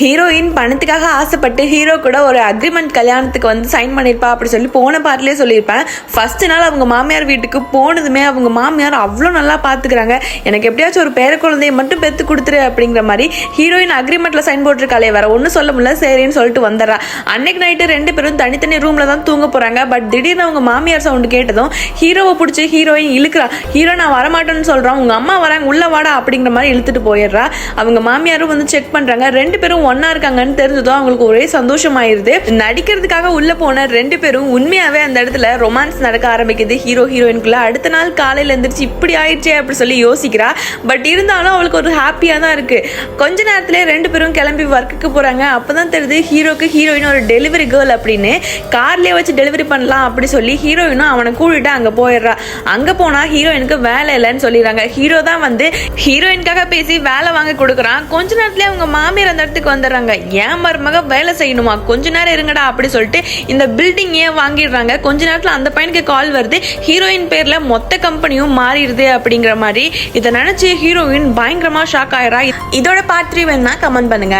Heroine பணத்துக்காக ஆசைப்பட்டு hero கூட ஒரு அக்ரிமெண்ட் கல்யாணத்துக்கு வந்து சைன் பண்ணியிருப்பா அப்படி சொல்லி போன பார்ட்லேயே சொல்லியிருப்பேன். ஃபர்ஸ்ட் நாள் அவங்க மாமியார் வீட்டுக்கு போனதுமே அவங்க மாமியார் அவ்வளோ நல்லா பார்த்துக்கிறாங்க. எனக்கு எப்படியாச்சும் ஒரு பேர குழந்தைய மட்டும் பெற்று கொடுத்துரு அப்படிங்கிற மாதிரி ஹீரோயின் அக்ரிமெண்ட்டில் சைன் போட்டிருக்காளே, வேற ஒன்றும் சொல்ல முடியல, சரின்னு சொல்லிட்டு வந்துடுறா. அன்னைக்கு நைட்டு 2 பேரும் தனித்தனி ரூமில் தான் தூங்க போகிறாங்க. பட் திடீர்னு அவங்க மாமியார் சவுண்டு கேட்டதும் ஹீரோவை பிடிச்சி ஹீரோயின் இழுக்கிறா. ஹீரோ நான் வரமாட்டேன்னு சொல்கிறான், உங்கள் அம்மா வராங்க உள்ள வாடா அப்படிங்கிற மாதிரி இழுத்துட்டு போயிடுறா. அவங்க மாமியாரும் வந்து செக் பண்ணுறாங்க. 2 பேரும் ஒன்னா இருக்காங்கன்னு தெரிஞ்சதும் அவங்களுக்கு ஒரே சந்தோஷமாயிருது. நடிக்கிறதுக்காக உள்ள போன 2 பேரும் உண்மையாவே அந்த இடத்துல ரொமான்ஸ் நடக்க ஆரம்பிக்குது ஹீரோ ஹீரோயினுக்குள்ள. அடுத்த நாள் காலையில எந்திரிச்சு இப்படி ஆயிடுச்சே அப்படி சொல்லி யோசிக்கிறா. பட் இருந்தாலும் அவளுக்கு ஒரு ஹாப்பியா தான் இருக்கு. கொஞ்ச நேரத்திலே 2 பேரும் கிளம்பி ஒர்க்குக்கு போறாங்க. அப்பதான் தெரியுது ஹீரோக்கு ஹீரோயின் ஒரு டெலிவரி கேர்ள் அப்படின்னு, கார்லயே வச்சு டெலிவரி பண்ணலாம் அப்படி சொல்லி ஹீரோயினும் அவனை கூட்டிட்டு அங்க போயிடுறா. அங்க போனா ஹீரோயினுக்கு வேலை இல்லைன்னு சொல்லிடுறாங்க. ஹீரோ தான் வந்து ஹீரோயினுக்காக பேசி வேலை வாங்க கொடுக்குறான். கொஞ்ச நேரத்திலே அவங்க மாமியார் அந்த இடத்துக்கு வந்துடுறாங்க. ஏன் மருமக வேலை செய்யணுமா, கொஞ்ச நேரம் இருங்கடா அப்படி சொல்லிட்டு இந்த பில்டிங் ஏன் வாங்கிடுறாங்க. கொஞ்ச நேரத்தில் அந்த பையனுக்கு கால் வருது, ஹீரோயின் பேர்ல மொத்த கம்பெனியும் மாறிடுது அப்படிங்கிற மாதிரி. இதை நினைச்சு ஹீரோயின் பயங்கரமா ஷாக் ஆயிரா. இதோட பார்ட் 3 வேணா கமெண்ட் பண்ணுங்க.